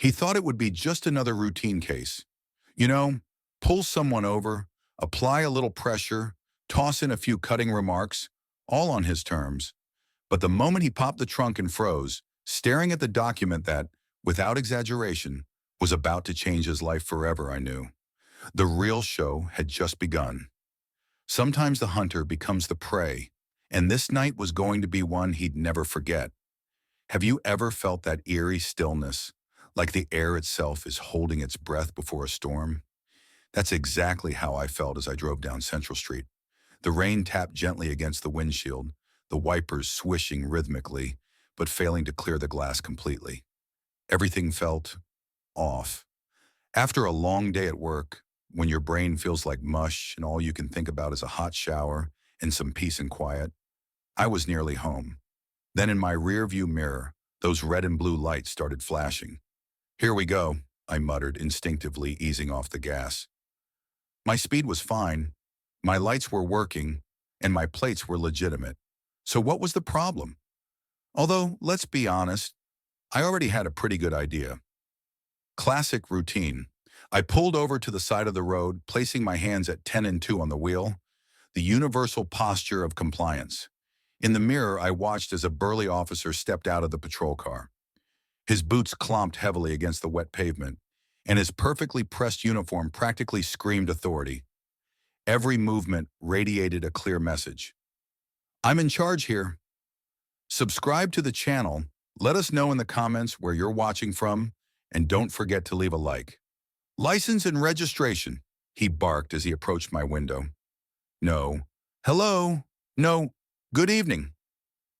He thought it would be just another routine case. You know, pull someone over, apply a little pressure, toss in a few cutting remarks, all on his terms. But the moment he popped the trunk and froze, staring at the document that, without exaggeration, was about to change his life forever, I knew. The real show had just begun. Sometimes the hunter becomes the prey, and this night was going to be one he'd never forget. Have you ever felt that eerie stillness, like the air itself is holding its breath before a storm? That's exactly how I felt as I drove down Central Street. The rain tapped gently against the windshield, the wipers swishing rhythmically, but failing to clear the glass completely. Everything felt off. After a long day at work, when your brain feels like mush and all you can think about is a hot shower and some peace and quiet, I was nearly home. Then in my rearview mirror, those red and blue lights started flashing. "Here we go," I muttered, instinctively easing off the gas. My speed was fine, my lights were working, and my plates were legitimate. So what was the problem? Although, let's be honest, I already had a pretty good idea. Classic routine. I pulled over to the side of the road, placing my hands at 10 and 2 on the wheel, the universal posture of compliance. In the mirror, I watched as a burly officer stepped out of the patrol car. His boots clomped heavily against the wet pavement, and his perfectly pressed uniform practically screamed authority. Every movement radiated a clear message. "I'm in charge here. Subscribe to the channel, let us know in the comments where you're watching from, and don't forget to leave a like." "License and registration," he barked as he approached my window. No. "Hello? No. Good evening."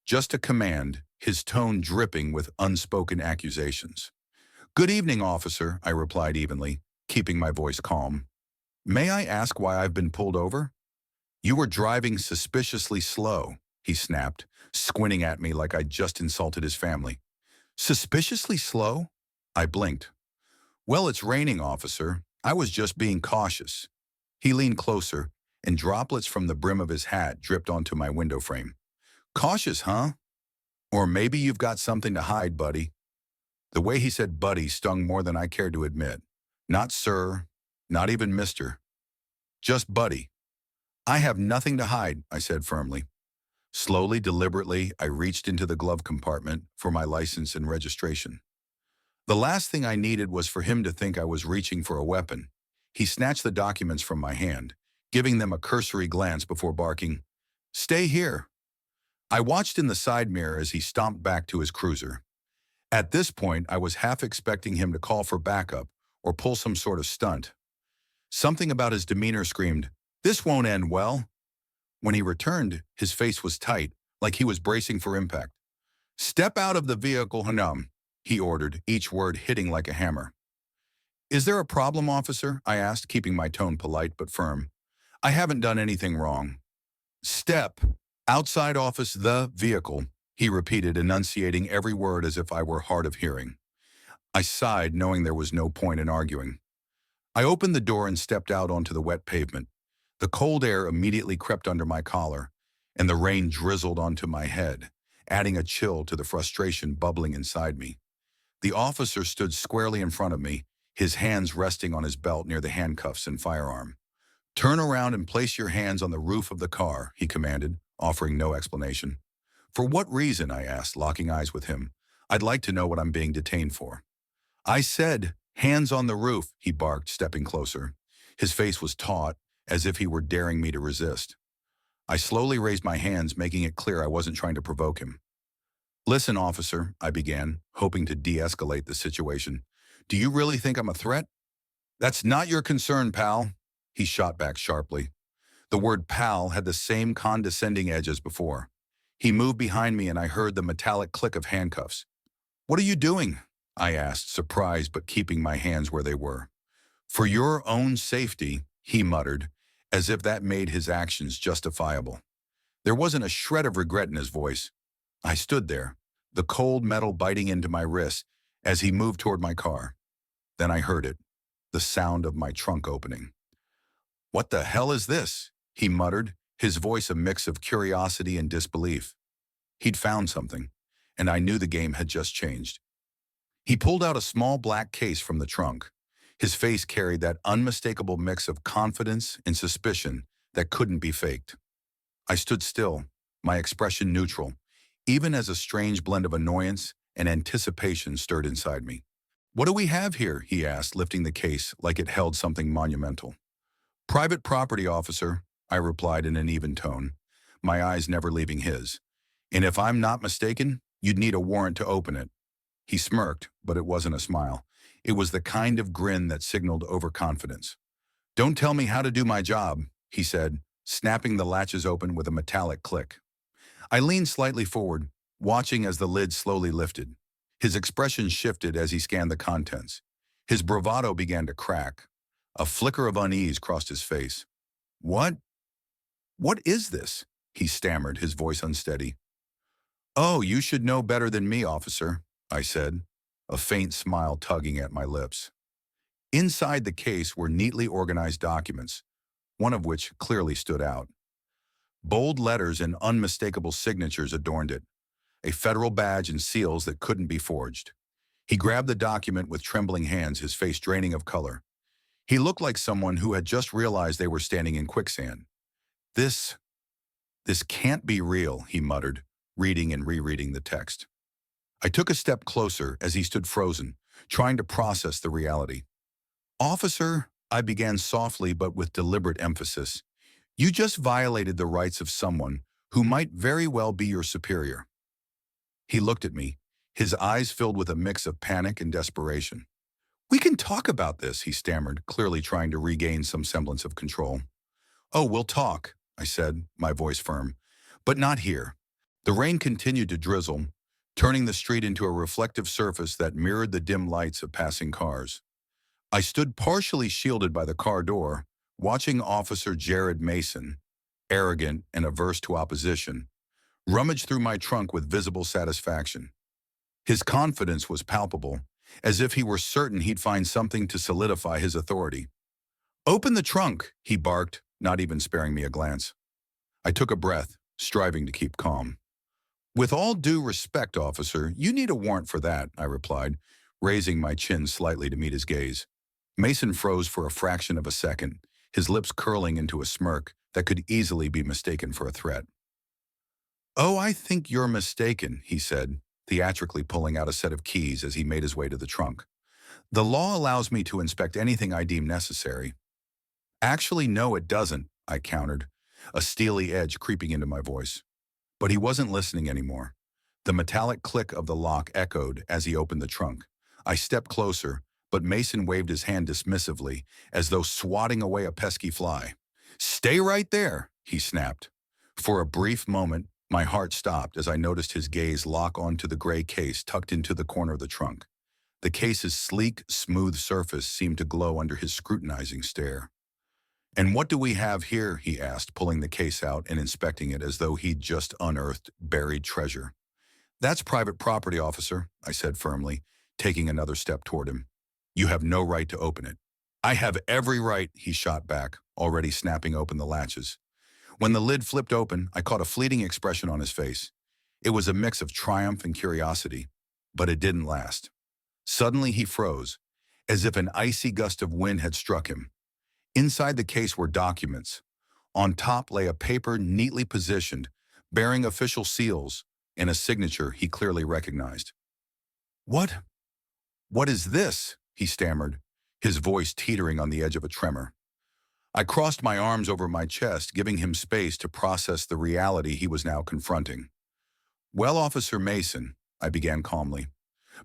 Just a command, his tone dripping with unspoken accusations. "Good evening, officer," I replied evenly, keeping my voice calm. "May I ask why I've been pulled over?" "You were driving suspiciously slow," he snapped, squinting at me like I'd just insulted his family. "Suspiciously slow?" I blinked. "Well, it's raining, officer. I was just being cautious." He leaned closer, and droplets from the brim of his hat dripped onto my window frame. "Cautious, huh? Or maybe you've got something to hide, buddy." The way he said buddy stung more than I cared to admit. Not sir, not even mister. Just buddy. "I have nothing to hide," I said firmly. Slowly, deliberately, I reached into the glove compartment for my license and registration. The last thing I needed was for him to think I was reaching for a weapon. He snatched the documents from my hand, giving them a cursory glance before barking, "Stay here." I watched in the side mirror as he stomped back to his cruiser. At this point, I was half expecting him to call for backup or pull some sort of stunt. Something about his demeanor screamed, "This won't end well." When he returned, his face was tight, like he was bracing for impact. "Step out of the vehicle, Hanum," he ordered, each word hitting like a hammer. "Is there a problem, officer?" I asked, keeping my tone polite but firm. "I haven't done anything wrong." "Step outside office the vehicle," he repeated, enunciating every word as if I were hard of hearing. I sighed, knowing there was no point in arguing. I opened the door and stepped out onto the wet pavement. The cold air immediately crept under my collar, and the rain drizzled onto my head, adding a chill to the frustration bubbling inside me. The officer stood squarely in front of me, his hands resting on his belt near the handcuffs and firearm. "Turn around and place your hands on the roof of the car," he commanded, offering no explanation. "For what reason?" I asked, locking eyes with him. "I'd like to know what I'm being detained for." "I said, hands on the roof," he barked, stepping closer. His face was taut, as if he were daring me to resist. I slowly raised my hands, making it clear I wasn't trying to provoke him. "Listen, officer," I began, hoping to de-escalate the situation. "Do you really think I'm a threat?" "That's not your concern, pal," he shot back sharply. The word pal had the same condescending edge as before. He moved behind me and I heard the metallic click of handcuffs. "What are you doing?" I asked, surprised but keeping my hands where they were. "For your own safety," he muttered, as if that made his actions justifiable. There wasn't a shred of regret in his voice. I stood there, the cold metal biting into my wrist as he moved toward my car. Then I heard it, the sound of my trunk opening. "What the hell is this?" he muttered, his voice a mix of curiosity and disbelief. He'd found something, and I knew the game had just changed. He pulled out a small black case from the trunk. His face carried that unmistakable mix of confidence and suspicion that couldn't be faked. I stood still, my expression neutral, even as a strange blend of annoyance and anticipation stirred inside me. "What do we have here?" he asked, lifting the case like it held something monumental. "Private property, officer," I replied in an even tone, my eyes never leaving his. "And if I'm not mistaken, you'd need a warrant to open it." He smirked, but it wasn't a smile. It was the kind of grin that signaled overconfidence. "Don't tell me how to do my job," he said, snapping the latches open with a metallic click. I leaned slightly forward, watching as the lid slowly lifted. His expression shifted as he scanned the contents. His bravado began to crack. A flicker of unease crossed his face. "What? What is this?" he stammered, his voice unsteady. "Oh, you should know better than me, officer," I said, a faint smile tugging at my lips. Inside the case were neatly organized documents, one of which clearly stood out. Bold letters and unmistakable signatures adorned it, a federal badge and seals that couldn't be forged. He grabbed the document with trembling hands, his face draining of color. He looked like someone who had just realized they were standing in quicksand. This can't be real," he muttered, reading and rereading the text. I took a step closer as he stood frozen, trying to process the reality. "Officer," I began softly but with deliberate emphasis, "you just violated the rights of someone who might very well be your superior." He looked at me, his eyes filled with a mix of panic and desperation. "We can talk about this," he stammered, clearly trying to regain some semblance of control. "Oh, we'll talk," I said, my voice firm, "but not here." The rain continued to drizzle, turning the street into a reflective surface that mirrored the dim lights of passing cars. I stood partially shielded by the car door, watching Officer Jared Mason, arrogant and averse to opposition, rummage through my trunk with visible satisfaction. His confidence was palpable, as if he were certain he'd find something to solidify his authority. "Open the trunk," he barked, not even sparing me a glance. I took a breath, striving to keep calm. "With all due respect, officer, you need a warrant for that," I replied, raising my chin slightly to meet his gaze. Mason froze for a fraction of a second, his lips curling into a smirk that could easily be mistaken for a threat. "Oh, I think you're mistaken," he said, theatrically pulling out a set of keys as he made his way to the trunk. "The law allows me to inspect anything I deem necessary." "Actually, no, it doesn't," I countered, a steely edge creeping into my voice. But he wasn't listening anymore. The metallic click of the lock echoed as he opened the trunk. I stepped closer, but Mason waved his hand dismissively, as though swatting away a pesky fly. "Stay right there," he snapped. For a brief moment, my heart stopped as I noticed his gaze lock onto the gray case tucked into the corner of the trunk. The case's sleek, smooth surface seemed to glow under his scrutinizing stare. "And what do we have here?" he asked, pulling the case out and inspecting it as though he'd just unearthed buried treasure. "That's private property, officer," I said firmly, taking another step toward him. "You have no right to open it." "I have every right," he shot back, already snapping open the latches. When the lid flipped open, I caught a fleeting expression on his face. It was a mix of triumph and curiosity, but it didn't last. Suddenly he froze, as if an icy gust of wind had struck him. Inside the case were documents. On top lay a paper neatly positioned, bearing official seals and a signature he clearly recognized. What is this?" he stammered, his voice teetering on the edge of a tremor. I crossed my arms over my chest, giving him space to process the reality he was now confronting. "Well, Officer Mason," I began calmly,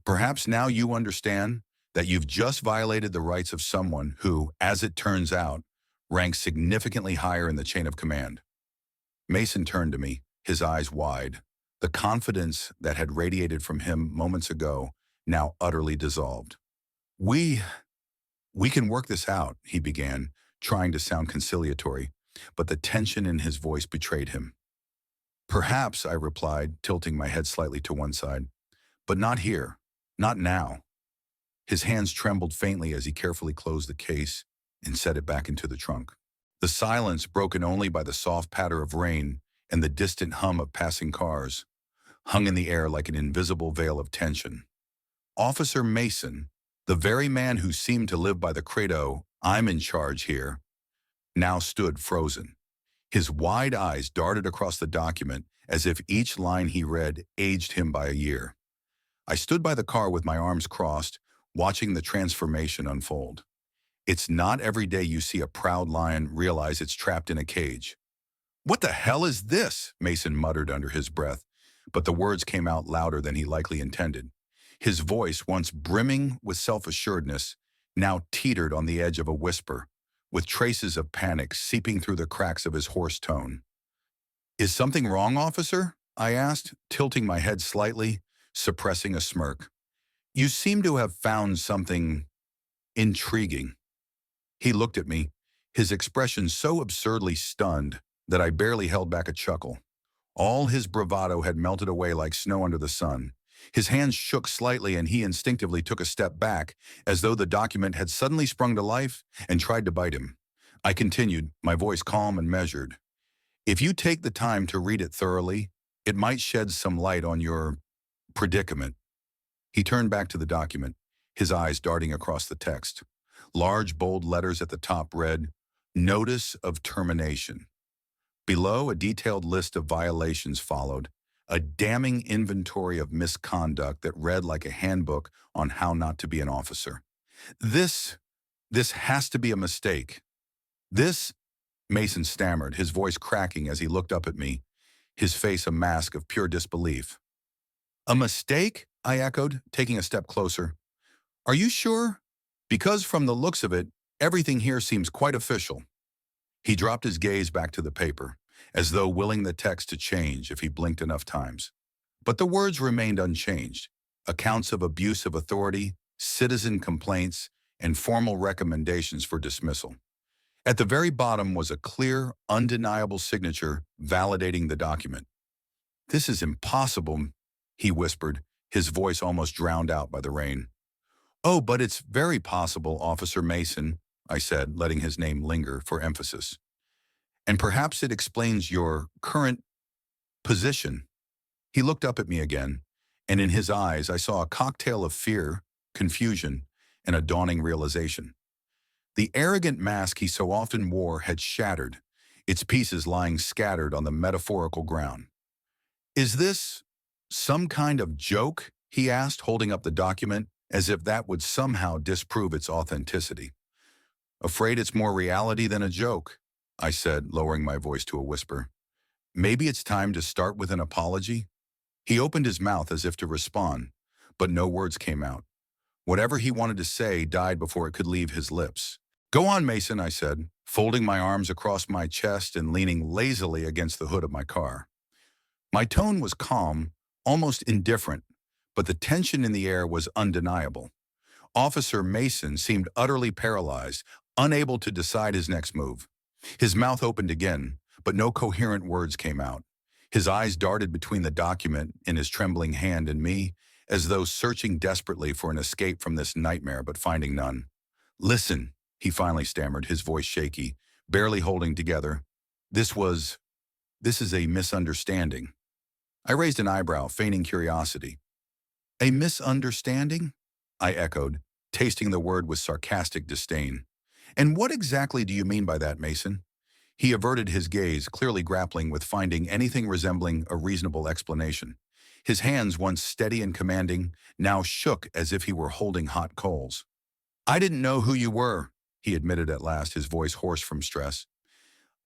"perhaps now you understand that you've just violated the rights of someone who, as it turns out, ranks significantly higher in the chain of command." Mason turned to me, his eyes wide. The confidence that had radiated from him moments ago now utterly dissolved. We can work this out," he began, trying to sound conciliatory, but the tension in his voice betrayed him. "Perhaps," I replied, tilting my head slightly to one side, "but not here, not now." His hands trembled faintly as he carefully closed the case and set it back into the trunk. The silence, broken only by the soft patter of rain and the distant hum of passing cars, hung in the air like an invisible veil of tension. Officer Mason, the very man who seemed to live by the credo, "I'm in charge here," now stood frozen. His wide eyes darted across the document as if each line he read aged him by a year. I stood by the car with my arms crossed, watching the transformation unfold. It's not every day you see a proud lion realize it's trapped in a cage. "What the hell is this?" Mason muttered under his breath, but the words came out louder than he likely intended. His voice, once brimming with self-assuredness, now teetered on the edge of a whisper, with traces of panic seeping through the cracks of his hoarse tone. "Is something wrong, officer?" I asked, tilting my head slightly, suppressing a smirk. "You seem to have found something intriguing." He looked at me, his expression so absurdly stunned that I barely held back a chuckle. All his bravado had melted away like snow under the sun. His hands shook slightly and he instinctively took a step back, as though the document had suddenly sprung to life and tried to bite him. I continued, my voice calm and measured. "If you take the time to read it thoroughly, it might shed some light on your predicament." He turned back to the document, his eyes darting across the text. Large, bold letters at the top read, "Notice of Termination." Below, a detailed list of violations followed, a damning inventory of misconduct that read like a handbook on how not to be an officer. This has to be a mistake. This, Mason stammered, his voice cracking as he looked up at me, his face a mask of pure disbelief. "A mistake?" I echoed, taking a step closer. "Are you sure? Because from the looks of it, everything here seems quite official." He dropped his gaze back to the paper, as though willing the text to change if he blinked enough times. But the words remained unchanged. Accounts of abuse of authority, citizen complaints, and formal recommendations for dismissal. At the very bottom was a clear, undeniable signature validating the document. "This is impossible," he whispered, his voice almost drowned out by the rain. "Oh, but it's very possible, Officer Mason," I said, letting his name linger for emphasis. "And perhaps it explains your current position." He looked up at me again, and in his eyes I saw a cocktail of fear, confusion, and a dawning realization. The arrogant mask he so often wore had shattered, its pieces lying scattered on the metaphorical ground. "Is this some kind of joke?" he asked, holding up the document, as if that would somehow disprove its authenticity. "Afraid it's more reality than a joke," I said, lowering my voice to a whisper. "Maybe it's time to start with an apology?" He opened his mouth as if to respond, but no words came out. Whatever he wanted to say died before it could leave his lips. "Go on, Mason," I said, folding my arms across my chest and leaning lazily against the hood of my car. My tone was calm, almost indifferent, but the tension in the air was undeniable. Officer Mason seemed utterly paralyzed, unable to decide his next move. His mouth opened again, but no coherent words came out. His eyes darted between the document in his trembling hand and me, as though searching desperately for an escape from this nightmare but finding none. "Listen," he finally stammered, his voice shaky, barely holding together. This is a misunderstanding." I raised an eyebrow, feigning curiosity. "A misunderstanding?" I echoed, tasting the word with sarcastic disdain. "And what exactly do you mean by that, Mason?" He averted his gaze, clearly grappling with finding anything resembling a reasonable explanation. His hands, once steady and commanding, now shook as if he were holding hot coals. "I didn't know who you were," he admitted at last, his voice hoarse from stress.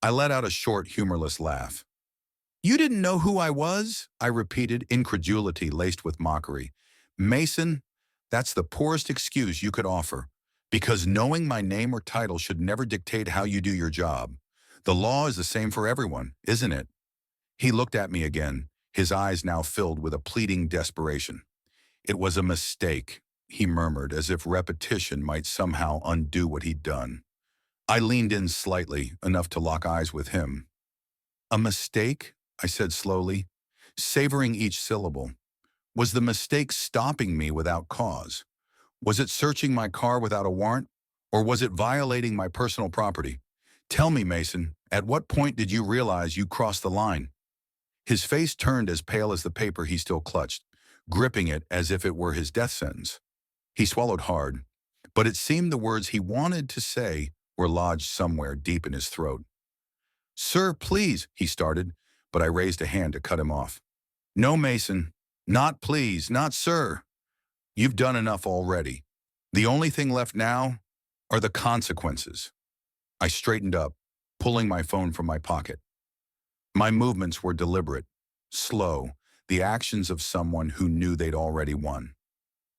I let out a short, humorless laugh. "You didn't know who I was?" I repeated, incredulity laced with mockery. "Mason, that's the poorest excuse you could offer, because knowing my name or title should never dictate how you do your job. The law is the same for everyone, isn't it?" He looked at me again, his eyes now filled with a pleading desperation. "It was a mistake," he murmured, as if repetition might somehow undo what he'd done. I leaned in slightly, enough to lock eyes with him. "A mistake?" I said slowly, savoring each syllable. "Was the mistake stopping me without cause? Was it searching my car without a warrant? Or was it violating my personal property? Tell me, Mason, at what point did you realize you crossed the line?" His face turned as pale as the paper he still clutched. gripping it as if it were his death sentence. He swallowed hard, but it seemed the words he wanted to say were lodged somewhere deep in his throat. "Sir, please," he started, but I raised a hand to cut him off. "No, Mason. Not please, not sir. You've done enough already. The only thing left now are the consequences." I straightened up, pulling my phone from my pocket. My movements were deliberate, slow, the actions of someone who knew they'd already won.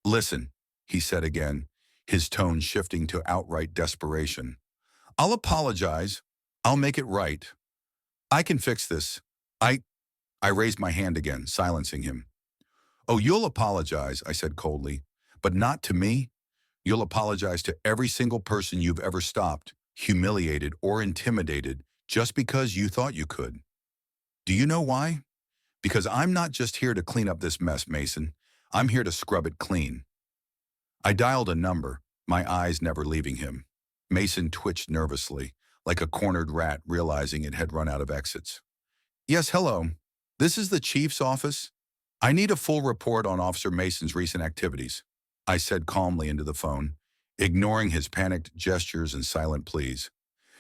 "Listen," he said again, his tone shifting to outright desperation. "I'll apologize. I'll make it right. I can fix this. I I raised my hand again, silencing him. "Oh, you'll apologize," I said coldly, "but not to me. You'll apologize to every single person you've ever stopped, humiliated, or intimidated just because you thought you could. Do you know why? Because I'm not just here to clean up this mess, Mason. I'm here to scrub it clean." I dialed a number, my eyes never leaving him. Mason twitched nervously, like a cornered rat realizing it had run out of exits. "Yes, hello. This is the chief's office. I need a full report on Officer Mason's recent activities," I said calmly into the phone, ignoring his panicked gestures and silent pleas.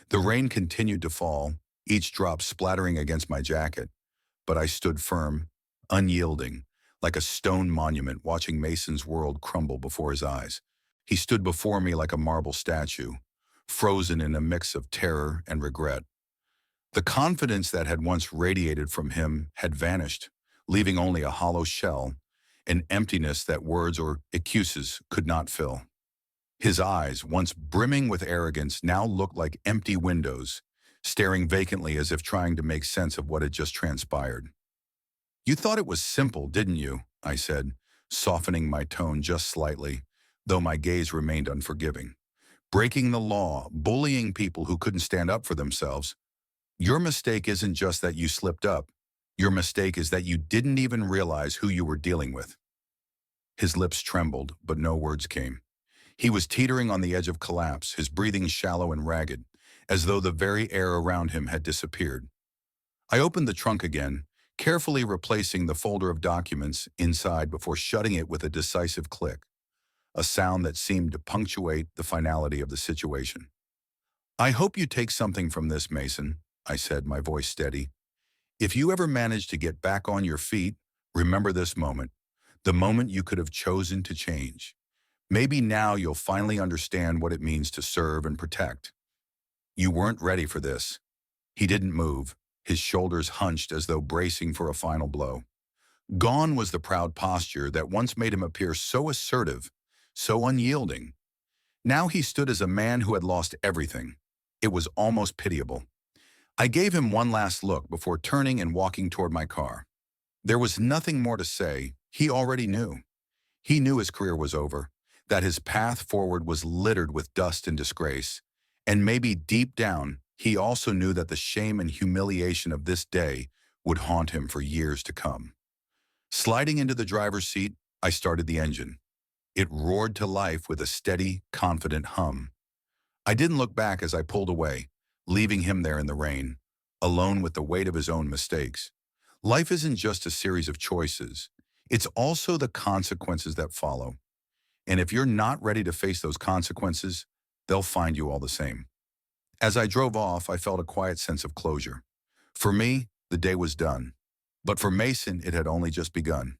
The rain continued to fall, each drop splattering against my jacket, but I stood firm, unyielding, like a stone monument watching Mason's world crumble before his eyes. He stood before me like a marble statue, frozen in a mix of terror and regret. The confidence that had once radiated from him had vanished, leaving only a hollow shell, an emptiness that words or excuses could not fill. His eyes, once brimming with arrogance, now looked like empty windows, staring vacantly as if trying to make sense of what had just transpired. "You thought it was simple, didn't you?" I said, softening my tone just slightly, though my gaze remained unforgiving. "Breaking the law, bullying people who couldn't stand up for themselves. Your mistake isn't just that you slipped up. Your mistake is that you didn't even realize who you were dealing with." His lips trembled, but no words came. He was teetering on the edge of collapse, his breathing shallow and ragged, as though the very air around him had disappeared. I opened the trunk again, carefully replacing the folder of documents inside before shutting it with a decisive click, a sound that seemed to punctuate the finality of the situation. "I hope you take something from this, Mason," I said, my voice steady. "If you ever manage to get back on your feet, remember this moment, the moment you could have chosen to change. Maybe now you'll finally understand what it means to serve and protect. You weren't ready for this." He didn't move, his shoulders hunched as though bracing for a final blow. Gone was the proud posture that once made him appear so assertive, so unyielding. Now he stood as a man who had lost everything. It was almost pitiable. I gave him one last look before turning and walking toward my car. There was nothing more to say. He already knew. He knew his career was over, that his path forward was littered with dust and disgrace, and maybe deep down, he also knew that the shame and humiliation of this day would haunt him for years to come. Sliding into the driver's seat, I started the engine. It roared to life with a steady, confident hum. I didn't look back as I pulled away, leaving him there in the rain, alone with the weight of his own mistakes. Life isn't just a series of choices. It's also the consequences that follow. And if you're not ready to face those consequences, they'll find you all the same. As I drove off, I felt a quiet sense of closure. For me, the day was done. But for Mason, it had only just begun.